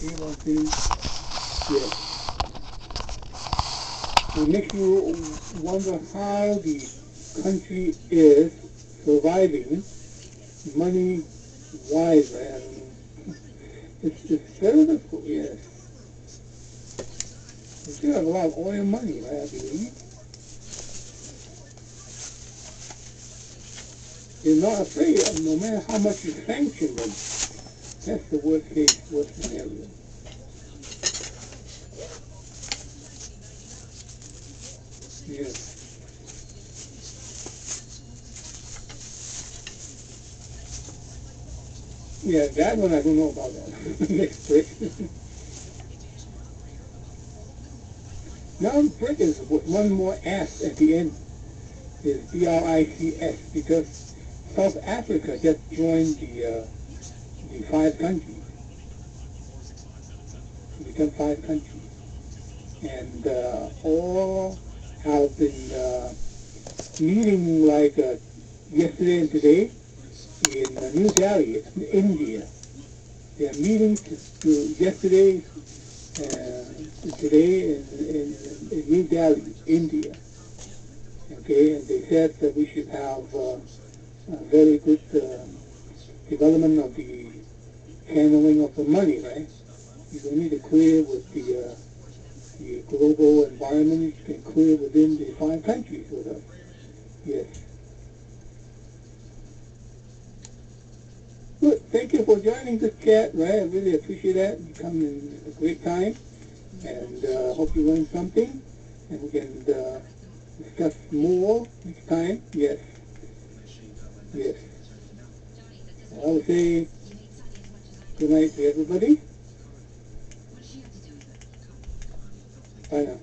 A1 yes. It makes you wonder how the country is surviving money-wise, and it's very difficult, yes. We still have a lot of oil money, right, I believe. They're not afraid, no matter how much you sanction them. That's the worst scenario. Yes. Yeah, that one I don't know about that. Next brick. Now brick is with one more S at the end, is BRICS, because South Africa just joined the five countries, to become five countries. And all have been meeting like yesterday and today in New Delhi, in India. They are meeting to yesterday, today in New Delhi, India. Okay, and they said that we should have a very good development of the handling of the money, right? You don't need to clear with the global environment. You can clear within the five countries with us. Yes. Good. Thank you for joining this chat, right? I really appreciate that. You come in a great time, and hope you learned something, and we can discuss more next time. Yes. Yes. I would say good night to everybody. Bye now.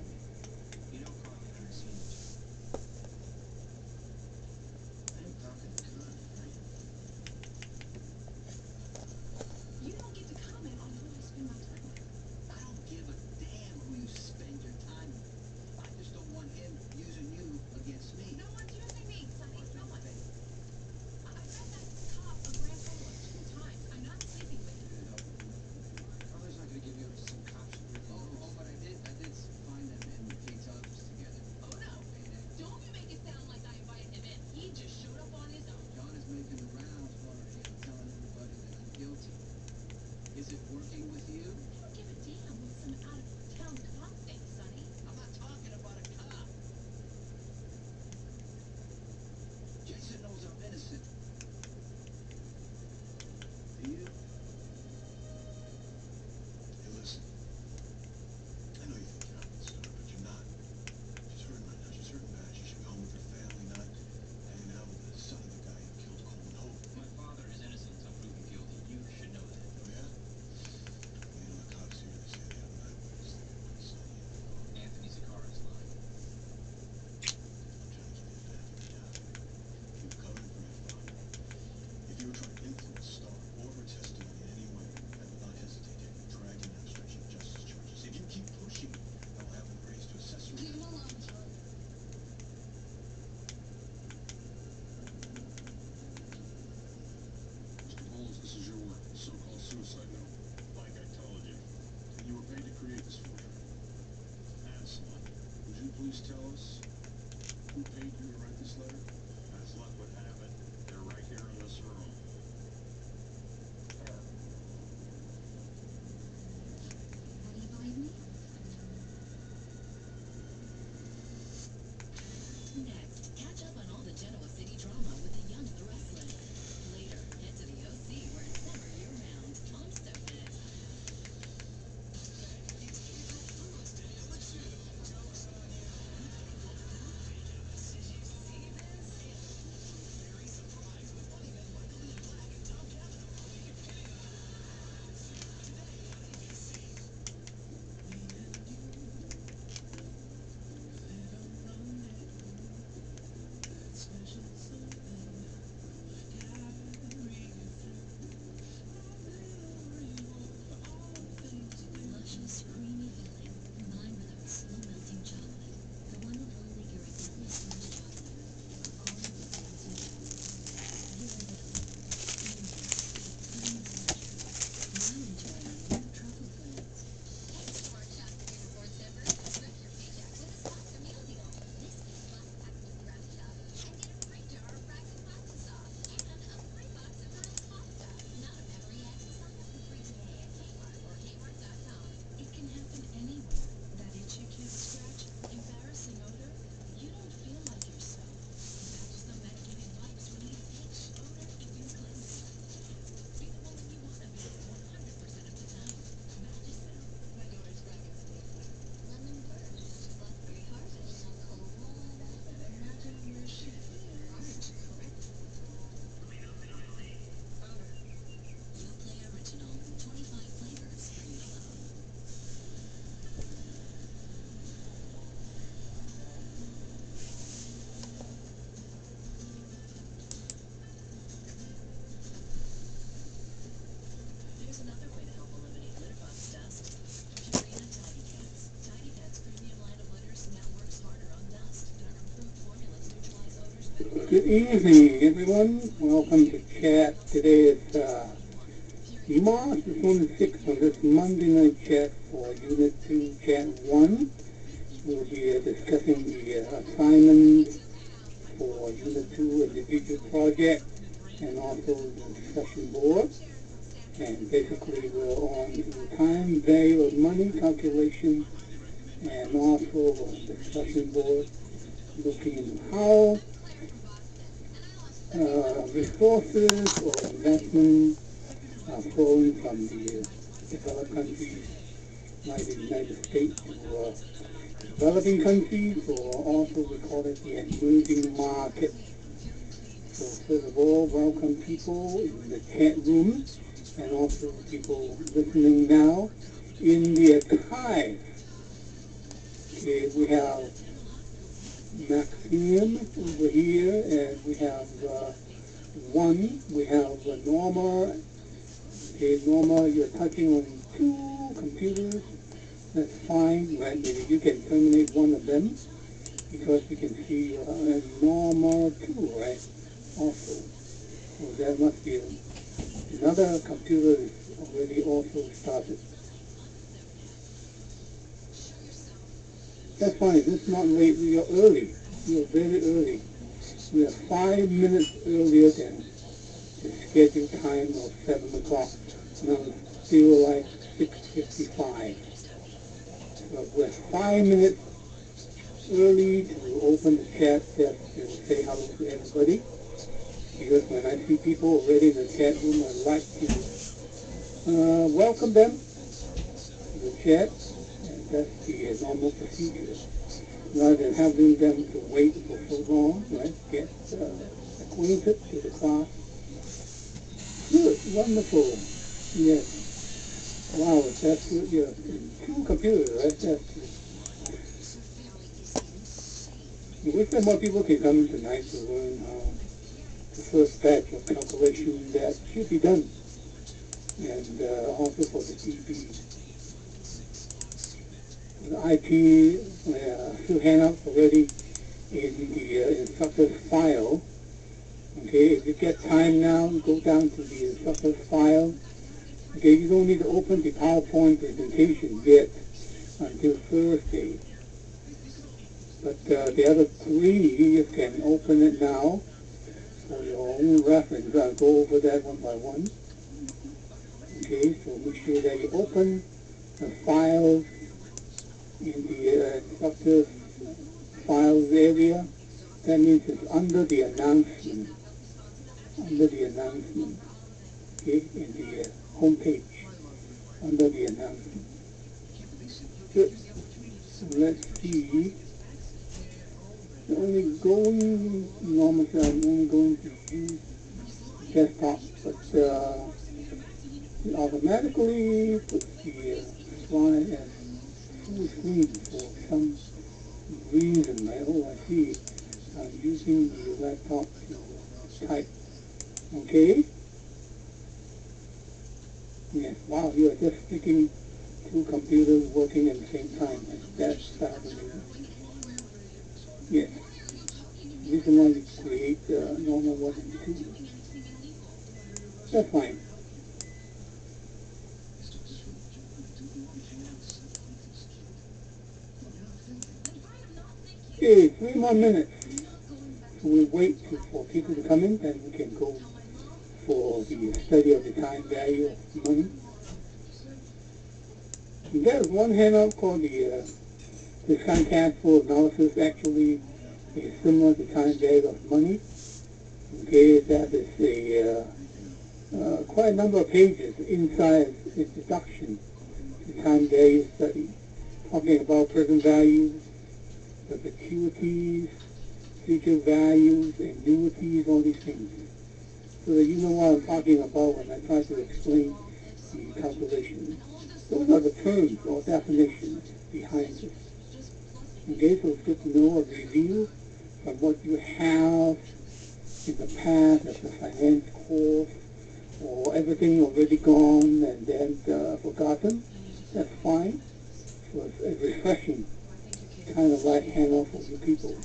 Good evening, everyone. Welcome to chat. Today is March the 26th on this Monday night chat for Unit 2, Chat 1. We'll be discussing the assignments for Unit 2 individual project and also the discussion board. And basically we're on to time value of money calculation and also the discussion board looking at how resources or investment are flowing from the developed countries like the United States to developing countries, or also we call it the emerging market. So first of all, welcome people in the chat room and also people listening now in the archive. Okay, we have Maxime over here, and we have we have Norma. Okay, Norma, you're touching on two computers. That's fine, right? Maybe you can terminate one of them because we can see Norma too, right? Also, so that must be another computer is already also started. That's fine. This is not late. We are early. We are very early. We are 5 minutes earlier than the scheduled time of 7 o'clock. Now it's still like 6:55. So we're 5 minutes early to open the chat just to say hello to everybody. Because when I see people already in the chat room, I like to welcome them to the chat. And that's the normal procedure. Rather than having them to wait for so long, right? Get acquainted to the class. Good, wonderful. Yes. Wow, that's good. Yeah. Two computers, right? That's good. I wish that more people can come in tonight to learn how the first batch of calculations that should be done. And also for the DB. The IP, a few handouts already in the instructor's file. Okay, if you get time now, go down to the instructor's file. Okay, you don't need to open the PowerPoint presentation yet until Thursday. But the other three, you can open it now for your own reference. I'll go over that one by one. Okay, so make sure that you open the files in the instructor's files area. That means it's under the announcement. Under the announcement. Okay, in the home page. Under the announcement. Good. So let's see. I'm only going to use desktop, but it automatically puts the slide as full screen for some reason. I see. I'm using the laptop to type. Okay? Yes, wow, you are just sticking two computers working at the same time. That's happening. Yes. This is why you create normal 1 and 2. That's fine. Okay, 3 more minutes. So we'll wait for people to come in, then we can go for the study of the time value of money. And there's one handout called the discount cash flow analysis. Actually is similar to time value of money. Okay, that is quite a number of pages inside the introduction to time value study, talking about present values, perpetuities, future values, annuities, all these things. So that you know what I'm talking about when I try to explain the calculation. Those are the terms or definitions behind this. Okay, so it's good to know a review from what you have in the past as a finance course, or everything already gone and then forgotten. That's fine. So it's refreshing, kind of like handout for you people.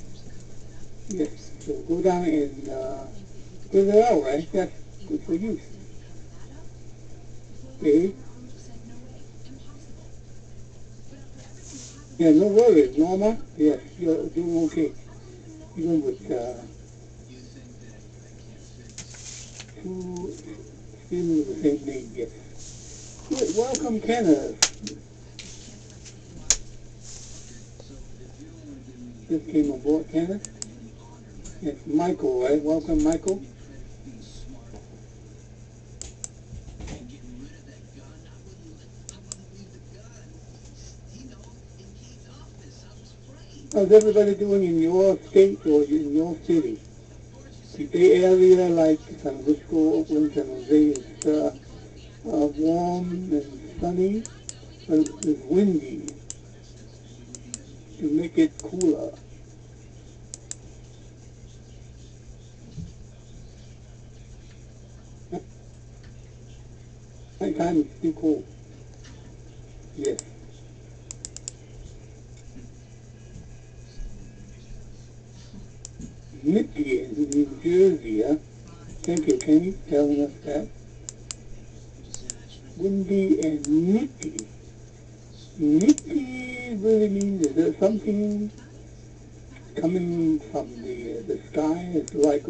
Yes. So go down and fill it out, right? That's good for you. Okay? Yeah, no worries, Norma. Yes, you're doing okay. Even with two students with the same name, yes. Good. Welcome, Kenneth. Just came aboard, Kenneth. It's Michael, right? Welcome, Michael. How's everybody doing in your state or in your city? The Bay Area, like San Francisco, Oakland, San Jose, is warm and sunny, but it's windy to make it cooler. Nighttime it's too cold. Yes. Nippy in New Jersey, huh? Thank you, Kenny, telling us that. Windy and nippy. Nippy really means, is there something coming from the sky? It's like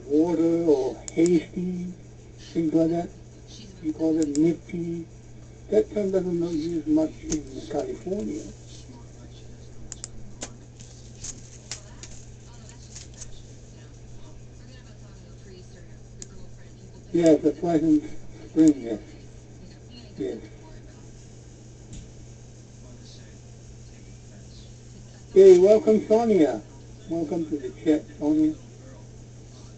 water or hasty, things like that. You call it nippy. That term doesn't not used much in California. Yes, a pleasant spring, yes. Yes. Hey, welcome, Sonia. Welcome to the chat, Sonia.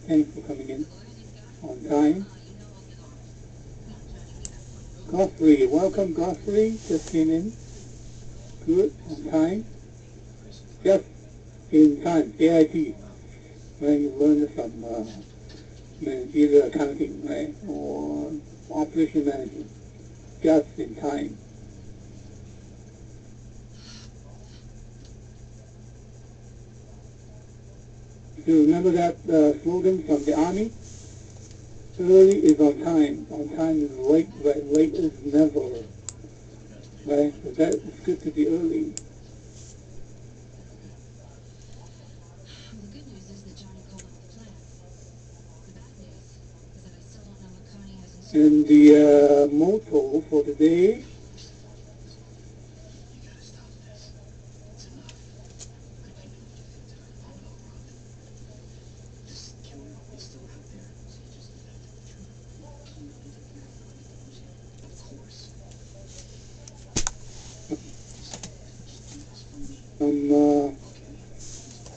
Thanks for coming in on time. Godfrey, welcome, Godfrey. Just came in. Good, on time. Just in time, AIT. When you learn from either accounting, right, or operation management. Just in time. Do you remember that slogan from the Army? Early is on time. On time is late, but late is never. Right? So that it's good to be early. And the motto for the day,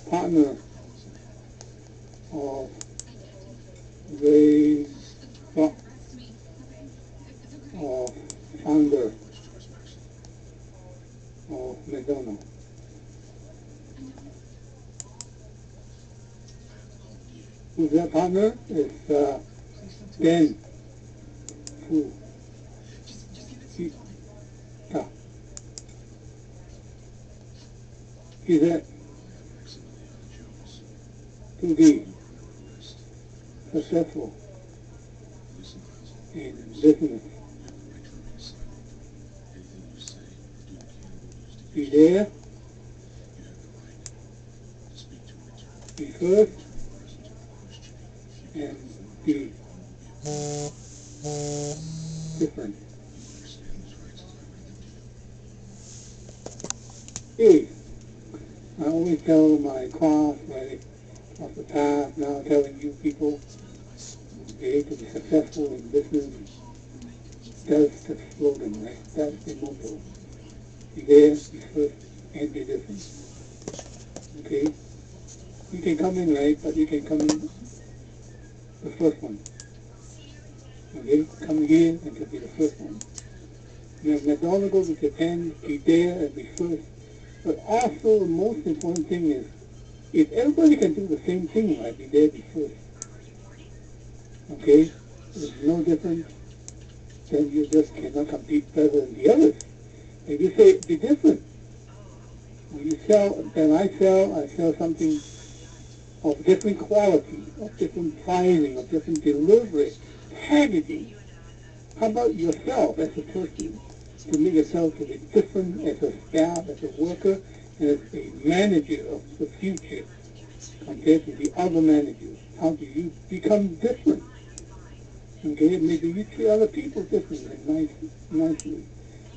partner of the founder of McDonald's. Who's that partner? It's Dan Fu. Yeah. He's that to be successful in business. Be there, be first, and be different. Hey, I always tell my class, right, of the past, now telling you people, okay, to be successful in business, that's the slogan, right? That's the motto. Be there, be first, and be different. Okay? You can come in, right, but you can come in the first one. Okay? Come here and to be the first one. Now, McDonald's go to Japan, be there and be first. But also, the most important thing is, if everybody can do the same thing, right, be there, be first. Okay? It's no different, then you just cannot compete better than the others. If you say, be different. When you sell, and I sell something of different quality, of different pricing, of different delivery, packaging. How about yourself as a person, to make yourself to be different as a staff, as a worker, and as a manager of the future compared to the other managers? How do you become different? Okay, maybe you treat other people differently, nicely.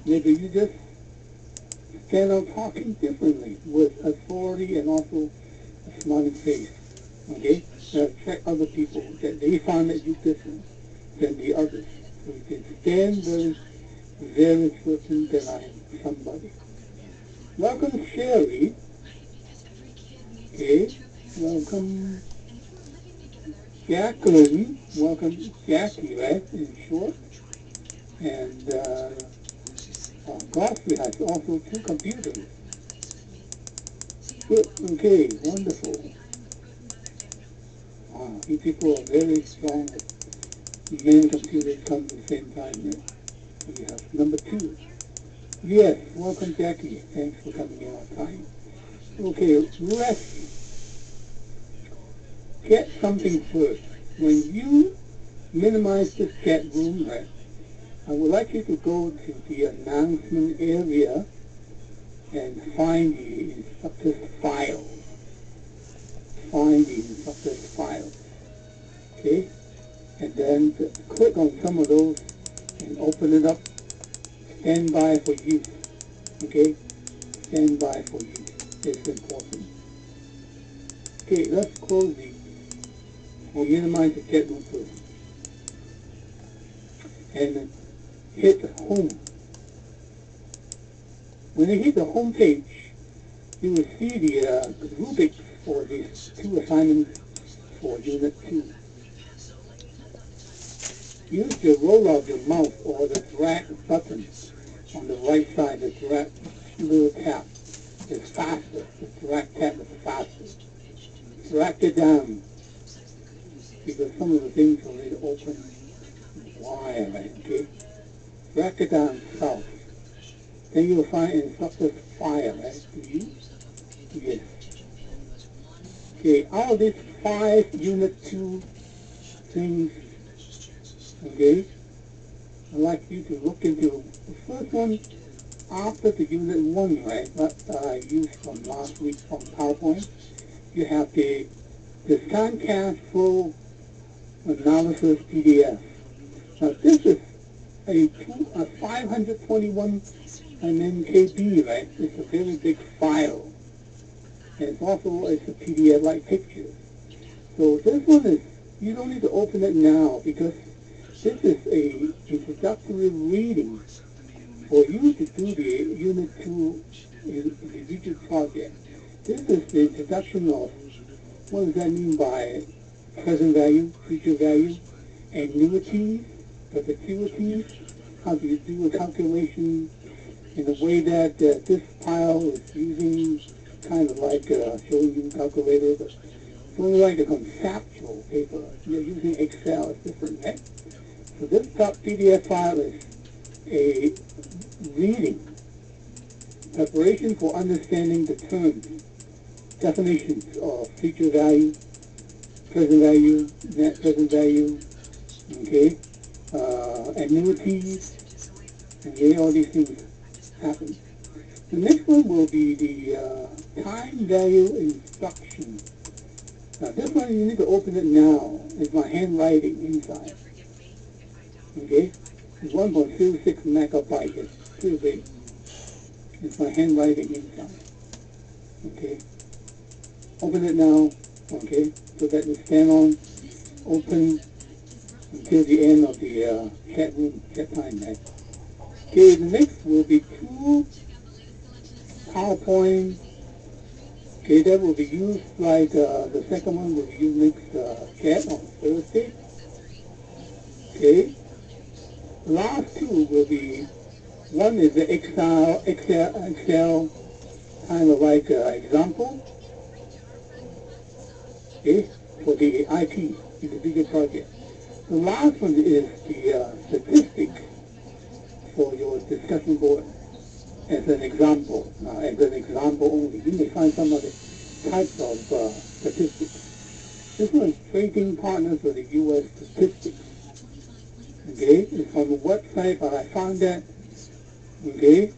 Maybe you just stand out talking differently with authority and also a smiling face. Okay, that attract other people, that they find that you're different than the others. So you can stand very certain that I am somebody. Welcome, Sherry. Okay, welcome, Jacqueline. Welcome, Jackie, right, in short. And Godfrey has also 2 computers. Good, okay, wonderful. Wow, you people are very strong. Many computers come at the same time here. We have number 2. Yes, welcome, Jackie. Thanks for coming in on time. Okay, let's get something first. When you minimize this chat room, right, I would like you to go to the announcement area and find the instructor's file. Find the instructor's file. Okay? And then click on some of those and open it up. Stand by for use. Okay? Stand by for use. It's important. Okay, let's close the, or minimize the chat room first. And hit home. When you hit the home page, you will see the rubrics for these 2 assignments for Unit 2. Use the roll of your mouse or the drag button on the right side. The drag little tap is faster. The drag tap is faster. Drag it down because some of the things are already open wide, okay? Drag it down south. Then you'll find instructor's file, right? Do you? Yes. Okay, out of these 5 Unit 2 things, okay, I'd like you to look into the first one after the Unit 1, right, what I used from last week from PowerPoint. You have the time cash flow analysis PDF. Now this is a 521 MB, right? It's a very big file. And it's also a PDF like picture. So this one is, you don't need to open it now because this is a introductory reading for you to do the Unit 2 individual project. This is the introduction of what does that mean by present value, future value, annuities, perpetuities, how do you do a calculation in a way that this pile is using kind of like showing you calculator, but it's only like a conceptual paper. You're using Excel, it's different, right? So this PDF file is a reading, preparation for understanding the terms, definitions of future value, present value, net present value, okay, annuities, okay, all these things happen. The next one will be the time value instruction. Now this one you need to open it now. It's my handwriting inside. Okay? It's 1.06 megabyte. It's pretty big. It's my handwriting inside. Okay? Open it now. Okay? So that you stand on, open until the end of the chat room, chat time. Right? Okay, the next will be 2 PowerPoint. Okay, that will be used like the second one will be used next chat on Thursday. Okay. The last 2 will be, one is the Excel kind of like example. Okay, for the IT, individual project. The last one is the statistic for your discussion board. As an example only. You may find some other types of statistics This was trading partners for the U.S. statistics. Okay, and from a website I found that, okay,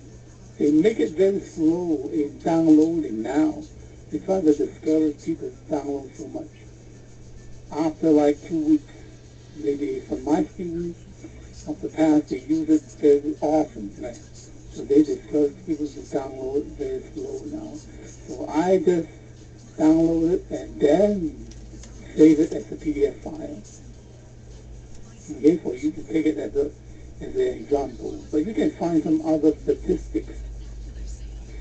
they make it very slow in downloading now. They try to discourage people to download so much. After like 2 weeks, maybe from my students of the past, they use it very often, right? So they discourage people to download it very slow now. So I just download it and then save it as a PDF file. Okay, for you to take it as an example. But you can find some other statistics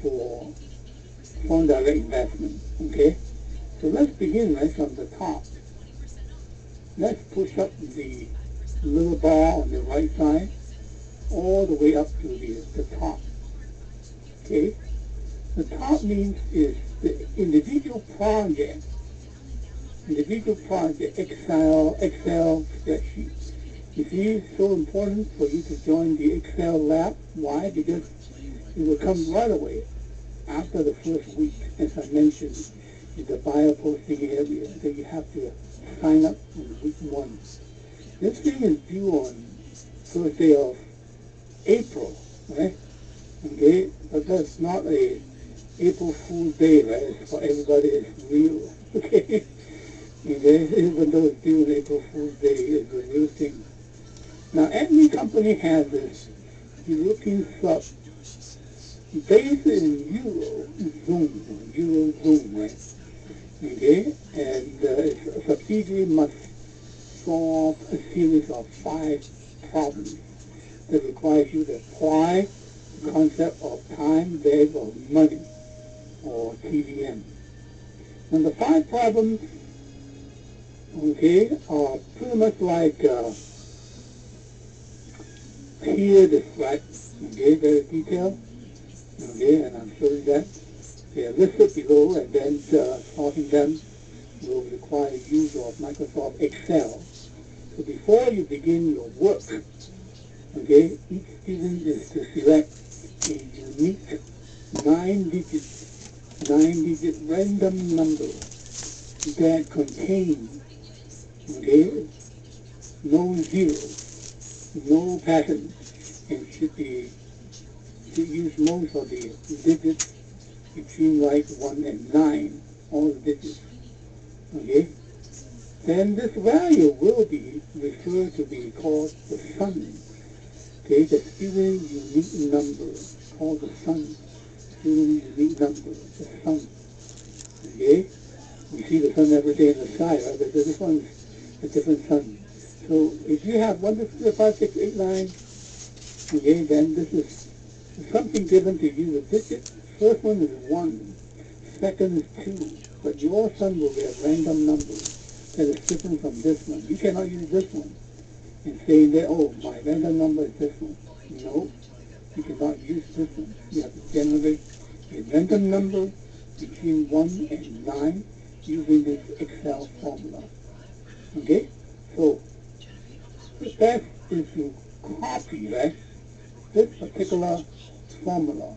for foreign direct investment. Okay, so let's begin right from the top. Let's push up the little bar on the right side all the way up to the top. Okay, the top means is the individual project, Excel spreadsheet. You see, it's so important for you to join the Excel lab. Why? Because it will come right away after the first week, as I mentioned, in the buyer posting area. So you have to sign up in week 1. This thing is due on first day of April, right? Okay, but that's not a April Fool's Day, right? It's for everybody, it's real, okay? Okay, even though it's due on April Fool's Day, it's a real thing. Now, every company has this European sub based in Eurozone, right? Okay, and a subsidiary must solve a series of 5 problems that requires you to apply the concept of time, value of money, or TVM. And the 5 problems, okay, are pretty much like here described, okay, very detailed, okay, and I'm showing that. They are listed below, and then solving them will require use of Microsoft Excel. So before you begin your work, okay, each student is to select a unique 9-digit random number that contains, okay, no zeros, no pattern, and should use most of the digits between like 1 and 9, all the digits, okay? Then this value will be referred to be called the sum, okay? The student unique number, called the sum, student unique number, the sum, okay? We see the sun every day in the sky, right? But this one's a different sun. So if you have 1, 2, 3, 4, 5, 6, 8, 9, okay, then this is something given to you, the digit. First one is 1, second is 2, but your sun will be a random number that is different from this one. You cannot use this one and say that, oh, my random number is this one. No, you cannot use this one. You have to generate a random number between 1 and 9 using this Excel formula. Okay? So, the best is to copy, right, this particular formula.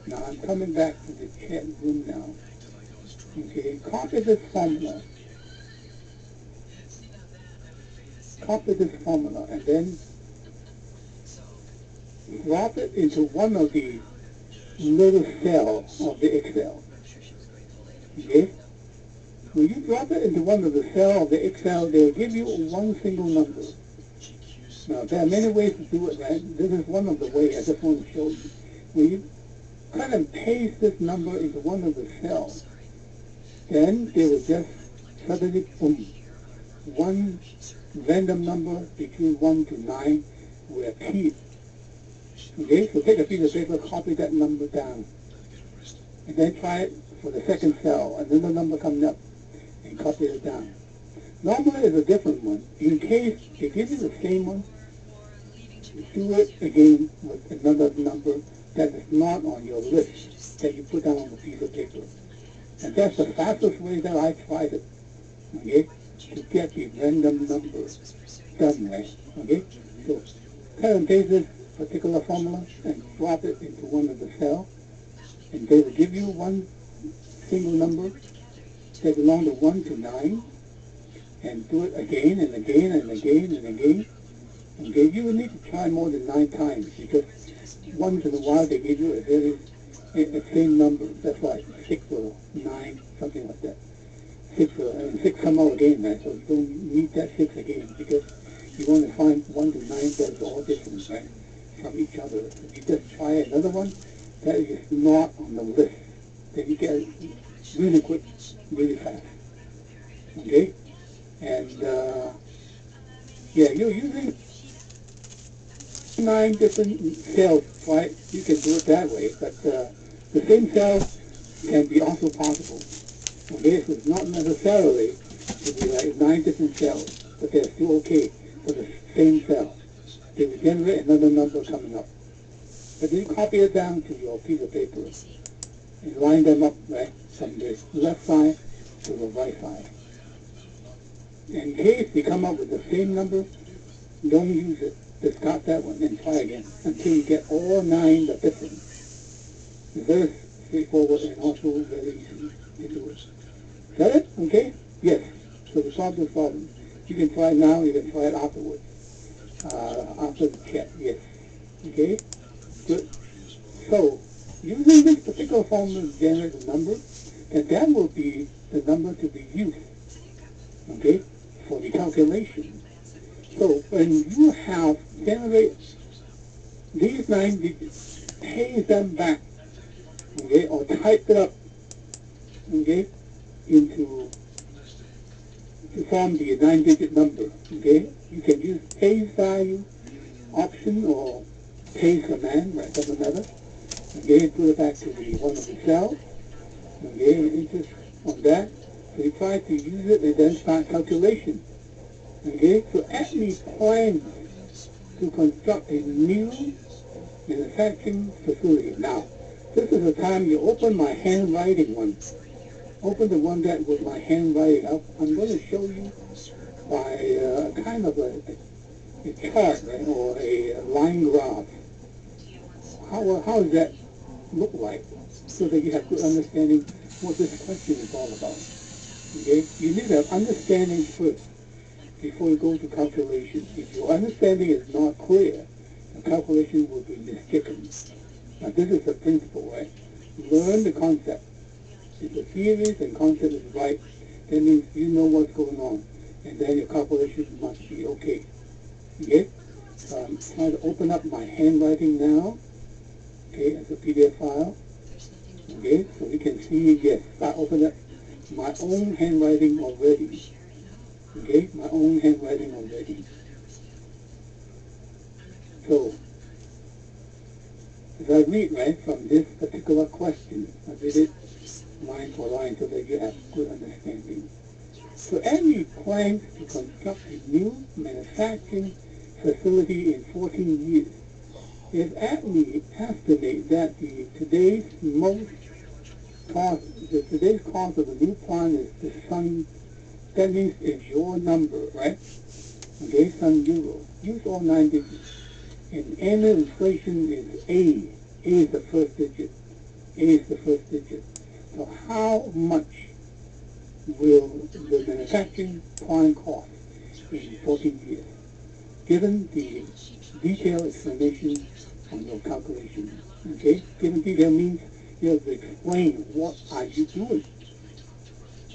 Now I'm coming back to the chat room now. Okay, copy this formula. And then drop it into one of the little cells of the Excel. Okay? When you drop it into one of the cells of the Excel, they'll give you one single number. Now, there are many ways to do it, right? This is one of the ways I just want to show you. When you cut and paste this number into one of the cells, then they will just suddenly, boom, one random number between 1 to 9 will appear. Okay, so take a piece of paper, copy that number down, and then try it for the second cell, another number coming up, and copy it down. Normally it's a different one. In case they give you the same one, do it again with another number that is not on your list that you put down on the piece of paper. And that's the fastest way that I tried it, okay, to get the random number done right, okay? So cut and paste this particular formula and drop it into one of the cells, and they will give you one single number that belongs to 1 to 9, and do it again and again and again and again. Okay, you will need to try more than 9 times because once in a while they give you a same number. That's like 6 or 9, something like that. 6 come out again, right? So you don't need that 6 again because you want to find 1 to 9 that's all different, right, from each other. If you just try another one that is not on the list, then you get it really quick, really fast. Okay? And, yeah, you're using 9 different cells, right? You can do it that way, but the same cell can be also possible. Okay, so it's not necessarily to be like 9 different cells, but they're still okay for the same cell. They will generate another number coming up. But then you copy it down to your piece of paper and line them up, right, from the left side to the right side. In case you come up with the same number, don't use it. Discard that one and try again until you get all 9 the different. It's very straightforward and also very easy to do it. Is that it? Okay? Yes. So to solve this problem, you can try it now, you can try it afterwards. After the chat, yes. Okay? Good. So, using this particular formula to generate a number, and that will be the number to be used, okay, for the calculation. So when you have generated these 9 digits, paste them back, okay, or type it up, okay, to form the 9-digit number, okay. You can use paste value option or paste command, right, doesn't matter, okay, put it back to the one of the cells, okay, and just on that, so you try to use it and then start calculation. Okay, so Acme plans to construct a new manufacturing facility. Now, this is the time you open my handwriting one. Open the one that with my handwriting up. I'm going to show you by kind of a chart, right, or a line graph. How does that look like? So that you have good understanding what this question is all about. Okay, you need to have understanding first before you go to calculation. If your understanding is not clear, the calculation will be mistaken. Now this is the principle, right? Learn the concept. If the theories and concept is right, that means you know what's going on, and then your calculation must be okay. Okay? So I'm trying to open up my handwriting now, okay, as a PDF file. Okay, so you can see, yes, I opened up my own handwriting already. Okay, my own handwriting already. So, as I read, right, from this particular question, I read it line for line so that you have good understanding. So, Acme plans to construct a new manufacturing facility in 14 years. If Acme estimates that today's cost of the new plant is the sum. That means it's your number, right? Okay, some euro. Use all 9 digits. And annual inflation is A. A is the first digit. A is the first digit. So how much will the manufacturing plant cost in 14 years? Given the detailed explanation on your calculation. Okay? Given detail means you have to explain what are you doing.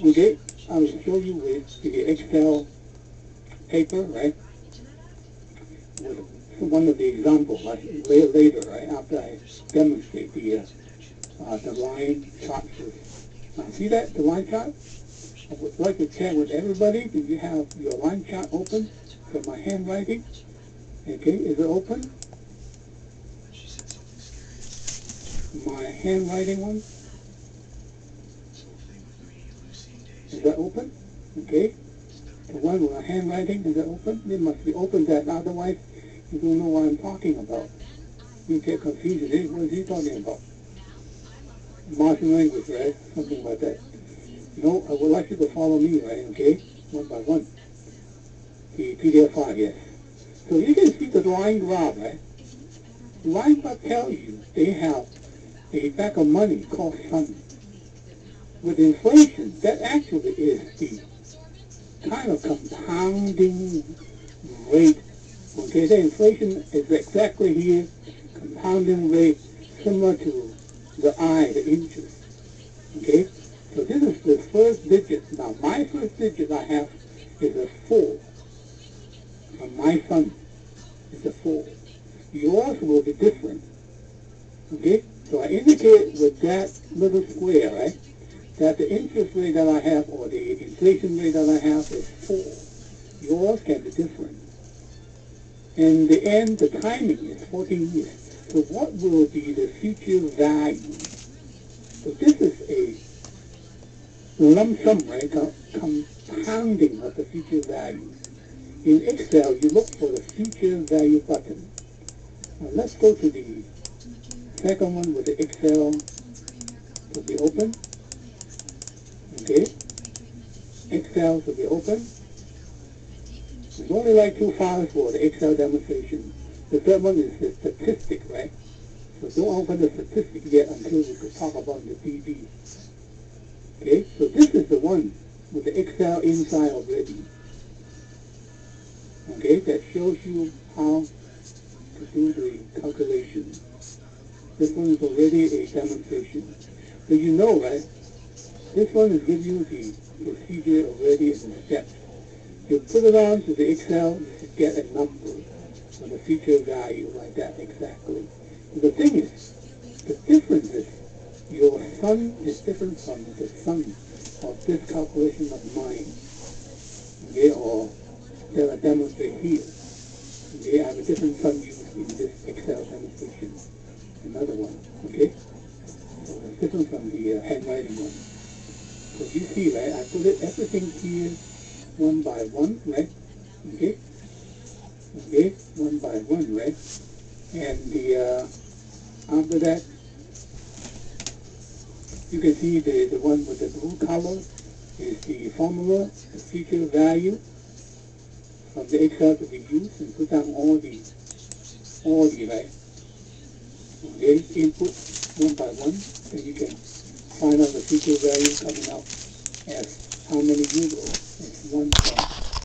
Okay? I will show you with the Excel paper, right? With one of the examples later, right? After I demonstrate the line chart. See that, the line chart? I would like to check with everybody. Do you have your line chart open for my handwriting? Okay, is it open? My handwriting one? Is that open? Okay. The one with my handwriting, is that open? It must be open, that otherwise you don't know what I'm talking about. You get confused. Hey, what is he talking about? Martian language, right? Something like that. No, I would like you to follow me, right? Okay? One by one. The PDF file, yes. So you can see the line graph, right? The line graph tells you they have a bag of money called sun. With inflation, that actually is kind of compounding rate. Okay, the inflation is exactly here, compounding rate similar to the I, the interest. Okay, so this is the first digit. Now my first digit I have is a 4. And my fund is a 4. Yours will be different. Okay, so I indicate with that little square, right, that the interest rate that I have or the inflation rate that I have is 4. Yours can be different. In the end, the timing is 14 years. So what will be the future value? So this is a lump sum, right, compounding of the future value. In Excel, you look for the future value button. Now let's go to the second one with the Excel to be open. Okay, Excel to be open. There's only like 2 files for the Excel demonstration. The third one is the statistic, right? So don't open the statistic yet until we could talk about the DB. Okay, so this is the one with the Excel inside already. Okay, that shows you how to do the calculation. This one is already a demonstration. So you know, right? This one is giving you the procedure already in the steps. You put it on to the Excel, you should get a number for the future value like that exactly. And the thing is, the difference is your son is different from the son of this calculation of mine. Okay, or that I demonstrate here. Okay, I have a different son used in this Excel demonstration. Another one, okay? So it's different from the handwriting one. So you see, right, I put it everything here one by one, right? Okay? Okay, one by one, right? And the after that, you can see the one with the blue color is the formula, the future value from the Excel to be used, and put down all the right? Okay, input one by one, and you can find out the future value coming out as how many euros. It's 1